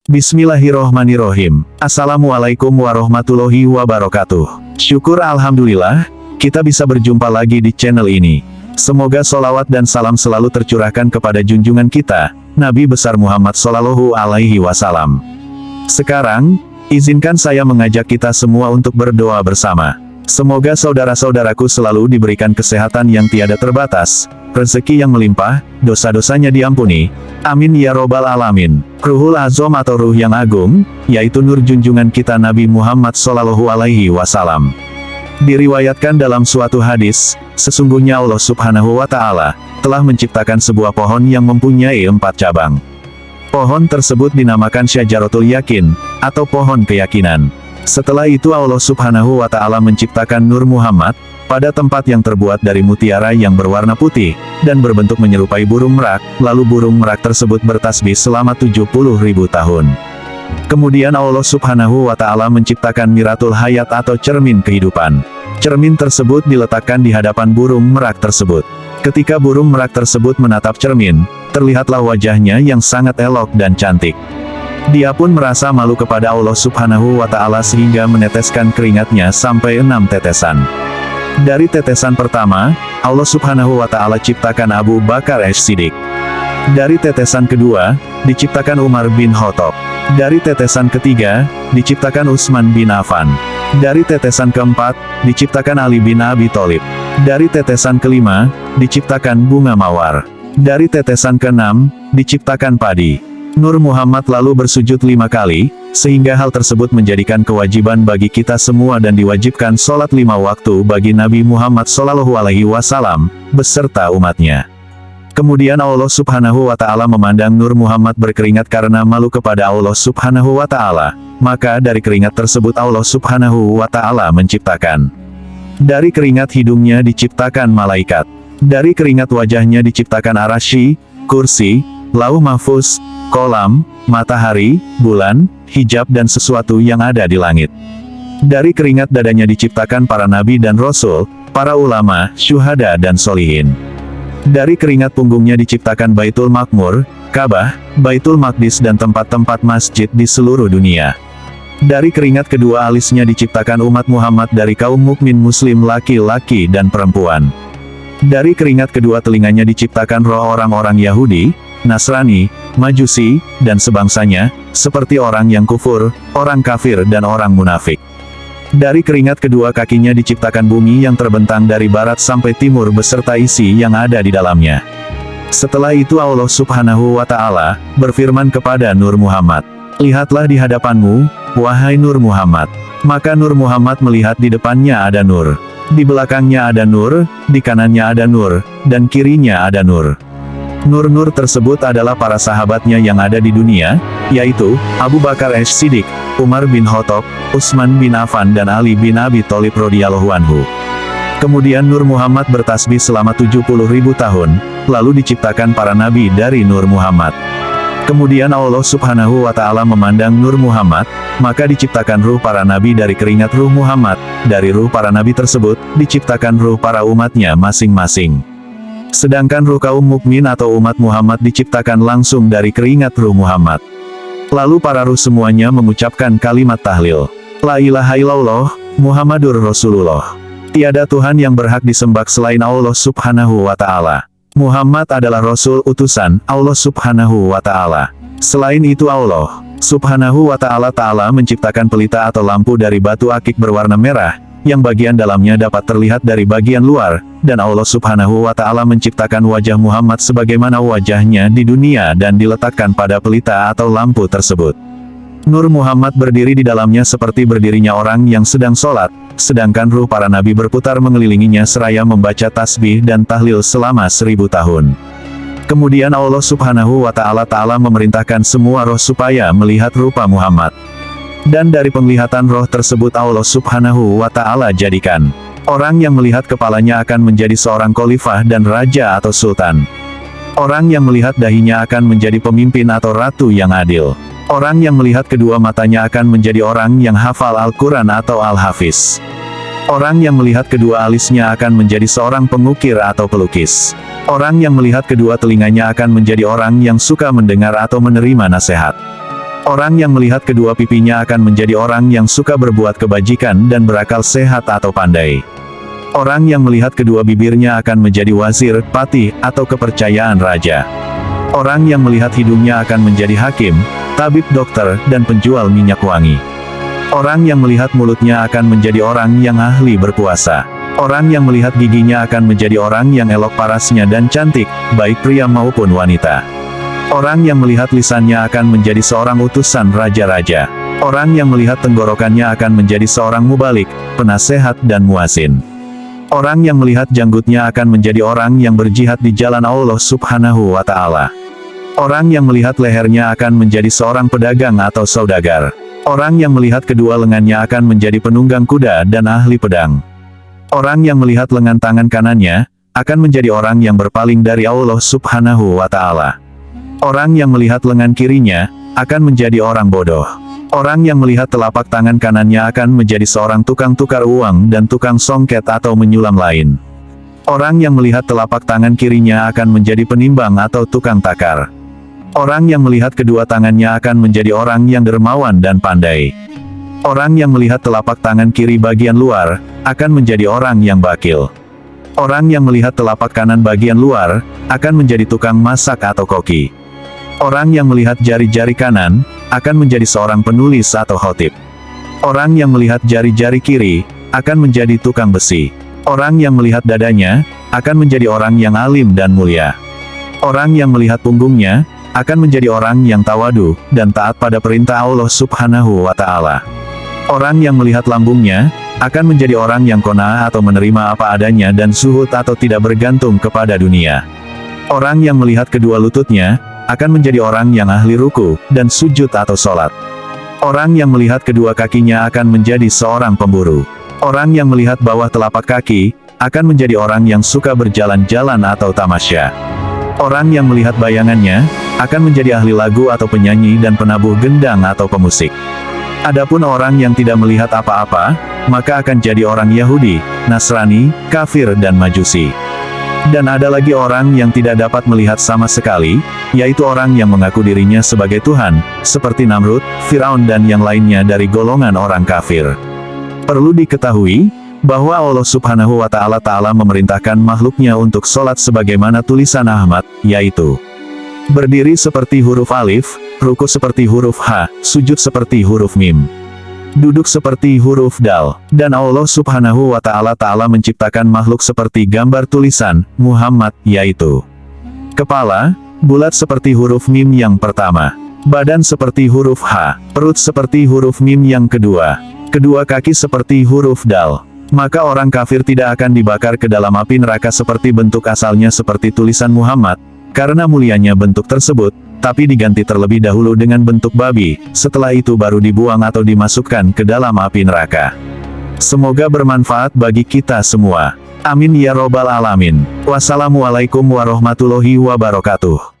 Bismillahirrohmanirrohim. Assalamualaikum warahmatullahi wabarakatuh. Syukur alhamdulillah, kita bisa berjumpa lagi di channel ini. Semoga solawat dan salam selalu tercurahkan kepada junjungan kita, Nabi besar Muhammad Shallallahu Alaihi Wasallam. Sekarang, izinkan saya mengajak kita semua untuk berdoa bersama. Semoga saudara-saudaraku selalu diberikan kesehatan yang tiada terbatas, rezeki yang melimpah, dosa-dosanya diampuni. Amin ya robbal alamin. Ruhul Azom atau ruh yang agung, yaitu nur junjungan kita Nabi Muhammad Shallallahu Alaihi Wasallam. Diriwayatkan dalam suatu hadis, sesungguhnya Allah Subhanahu wa Ta'ala telah menciptakan sebuah pohon yang mempunyai 4 cabang. Pohon tersebut dinamakan Syajaratul Yakin, atau pohon keyakinan. Setelah itu Allah Subhanahu wa Ta'ala menciptakan Nur Muhammad, pada tempat yang terbuat dari mutiara yang berwarna putih, dan berbentuk menyerupai burung merak, lalu burung merak tersebut bertasbih selama 70.000 tahun. Kemudian Allah Subhanahu wa Ta'ala menciptakan Miratul Hayat atau cermin kehidupan. Cermin tersebut diletakkan di hadapan burung merak tersebut. Ketika burung merak tersebut menatap cermin, terlihatlah wajahnya yang sangat elok dan cantik. Dia pun merasa malu kepada Allah Subhanahu wa Ta'ala sehingga meneteskan keringatnya sampai 6 tetesan. Dari tetesan pertama, Allah Subhanahu wa Ta'ala ciptakan Abu Bakar As-Siddiq. Dari tetesan kedua, diciptakan Umar bin Khattab. Dari tetesan ketiga, diciptakan Utsman bin Affan. Dari tetesan keempat, diciptakan Ali bin Abi Thalib. Dari tetesan kelima, diciptakan bunga mawar. Dari tetesan keenam, diciptakan padi. Nur Muhammad lalu bersujud 5 kali, sehingga hal tersebut menjadikan kewajiban bagi kita semua dan diwajibkan sholat 5 waktu bagi Nabi Muhammad Shallallahu Alaihi Wasallam, beserta umatnya. Kemudian Allah Subhanahu wa Ta'ala memandang Nur Muhammad berkeringat karena malu kepada Allah Subhanahu wa Ta'ala, maka dari keringat tersebut Allah Subhanahu wa Ta'ala menciptakan. Dari keringat hidungnya diciptakan malaikat. Dari keringat wajahnya diciptakan arasy, kursi, lauh mahfuz, kolam, matahari, bulan, hijab dan sesuatu yang ada di langit. Dari keringat dadanya diciptakan para nabi dan rasul, para ulama, syuhada dan solihin. Dari keringat punggungnya diciptakan Baitul Makmur, Ka'bah, Baitul Maqdis dan tempat-tempat masjid di seluruh dunia. Dari keringat kedua alisnya diciptakan umat Muhammad dari kaum mukmin muslim laki-laki dan perempuan. Dari keringat kedua telinganya diciptakan roh orang-orang Yahudi, Nasrani, Majusi, dan sebangsanya, seperti orang yang kufur, orang kafir dan orang munafik. Dari keringat kedua kakinya diciptakan bumi yang terbentang dari barat sampai timur beserta isi yang ada di dalamnya. Setelah itu Allah Subhanahu wa Ta'ala berfirman kepada Nur Muhammad, "Lihatlah di hadapanmu, wahai Nur Muhammad." Maka Nur Muhammad melihat di depannya ada nur, di belakangnya ada nur, di kanannya ada nur, dan kirinya ada nur. Nur-nur tersebut adalah para sahabatnya yang ada di dunia, yaitu Abu Bakar As-Siddiq, Umar bin Khattab, Utsman bin Affan dan Ali bin Abi Thalib radhiyallahu anhu. Kemudian Nur Muhammad bertasbih selama 70.000 tahun, lalu diciptakan para nabi dari Nur Muhammad. Kemudian Allah Subhanahu wa Ta'ala memandang Nur Muhammad, maka diciptakan ruh para nabi dari keringat ruh Muhammad. Dari ruh para nabi tersebut, diciptakan ruh para umatnya masing-masing. Sedangkan ruh kaum mukmin atau umat Muhammad diciptakan langsung dari keringat ruh Muhammad. Lalu para ruh semuanya mengucapkan kalimat tahlil. La ilaha illallah, Muhammadur Rasulullah. Tiada Tuhan yang berhak disembah selain Allah Subhanahu wa Ta'ala. Muhammad adalah Rasul utusan Allah Subhanahu wa Ta'ala. Selain itu Allah Subhanahu wa Ta'ala menciptakan pelita atau lampu dari batu akik berwarna merah, yang bagian dalamnya dapat terlihat dari bagian luar, dan Allah Subhanahu wa Ta'ala menciptakan wajah Muhammad sebagaimana wajahnya di dunia dan diletakkan pada pelita atau lampu tersebut. Nur Muhammad berdiri di dalamnya seperti berdirinya orang yang sedang sholat, sedangkan ruh para nabi berputar mengelilinginya seraya membaca tasbih dan tahlil selama 1000 tahun. Kemudian Allah Subhanahu wa Ta'ala memerintahkan semua roh supaya melihat rupa Muhammad. Dan dari penglihatan roh tersebut Allah Subhanahu wa Ta'ala jadikan orang yang melihat kepalanya akan menjadi seorang khalifah dan raja atau sultan. Orang yang melihat dahinya akan menjadi pemimpin atau ratu yang adil. Orang yang melihat kedua matanya akan menjadi orang yang hafal Al-Quran atau Al-Hafiz. Orang yang melihat kedua alisnya akan menjadi seorang pengukir atau pelukis. Orang yang melihat kedua telinganya akan menjadi orang yang suka mendengar atau menerima nasihat. Orang yang melihat kedua pipinya akan menjadi orang yang suka berbuat kebajikan dan berakal sehat atau pandai. Orang yang melihat kedua bibirnya akan menjadi wazir, patih, atau kepercayaan raja. Orang yang melihat hidungnya akan menjadi hakim, tabib, dokter, dan penjual minyak wangi. Orang yang melihat mulutnya akan menjadi orang yang ahli berpuasa. Orang yang melihat giginya akan menjadi orang yang elok parasnya dan cantik, baik pria maupun wanita. Orang yang melihat lisannya akan menjadi seorang utusan raja-raja. Orang yang melihat tenggorokannya akan menjadi seorang mubalik, penasehat dan muazin. Orang yang melihat janggutnya akan menjadi orang yang berjihad di jalan Allah Subhanahu wa Ta'ala. Orang yang melihat lehernya akan menjadi seorang pedagang atau saudagar. Orang yang melihat kedua lengannya akan menjadi penunggang kuda dan ahli pedang. Orang yang melihat lengan tangan kanannya akan menjadi orang yang berpaling dari Allah Subhanahu wa Ta'ala. Orang yang melihat lengan kirinya akan menjadi orang bodoh. Orang yang melihat telapak tangan kanannya akan menjadi seorang tukang tukar uang dan tukang songket atau menyulam lain. Orang yang melihat telapak tangan kirinya akan menjadi penimbang atau tukang takar. Orang yang melihat kedua tangannya akan menjadi orang yang dermawan dan pandai. Orang yang melihat telapak tangan kiri bagian luar akan menjadi orang yang bakil. Orang yang melihat telapak kanan bagian luar akan menjadi tukang masak atau koki. Orang yang melihat jari-jari kanan akan menjadi seorang penulis atau khotib. Orang yang melihat jari-jari kiri akan menjadi tukang besi. Orang yang melihat dadanya akan menjadi orang yang alim dan mulia. Orang yang melihat punggungnya akan menjadi orang yang tawadu dan taat pada perintah Allah Subhanahu wa Ta'ala. Orang yang melihat lambungnya akan menjadi orang yang qanaah atau menerima apa adanya dan zuhud atau tidak bergantung kepada dunia. Orang yang melihat kedua lututnya akan menjadi orang yang ahli ruku dan sujud atau sholat. Orang yang melihat kedua kakinya akan menjadi seorang pemburu. Orang yang melihat bawah telapak kaki akan menjadi orang yang suka berjalan-jalan atau tamasya. Orang yang melihat bayangannya akan menjadi ahli lagu atau penyanyi dan penabuh gendang atau pemusik. Adapun orang yang tidak melihat apa-apa, maka akan jadi orang Yahudi, Nasrani, kafir dan Majusi. Dan ada lagi orang yang tidak dapat melihat sama sekali, yaitu orang yang mengaku dirinya sebagai Tuhan, seperti Namrud, Firaun dan yang lainnya dari golongan orang kafir. Perlu diketahui, bahwa Allah Subhanahu wa Ta'ala memerintahkan makhluknya untuk sholat sebagaimana tulisan Ahmad, yaitu berdiri seperti huruf alif, ruku seperti huruf H, sujud seperti huruf mim, duduk seperti huruf dal, dan Allah Subhanahu wa Ta'ala menciptakan makhluk seperti gambar tulisan Muhammad, yaitu kepala bulat seperti huruf mim yang pertama, badan seperti huruf H, perut seperti huruf mim yang kedua, kedua kaki seperti huruf dal. Maka orang kafir tidak akan dibakar ke dalam api neraka seperti bentuk asalnya seperti tulisan Muhammad, karena mulianya bentuk tersebut, tapi diganti terlebih dahulu dengan bentuk babi, setelah itu baru dibuang atau dimasukkan ke dalam api neraka. Semoga bermanfaat bagi kita semua. Amin ya robbal alamin. Wassalamualaikum warahmatullahi wabarakatuh.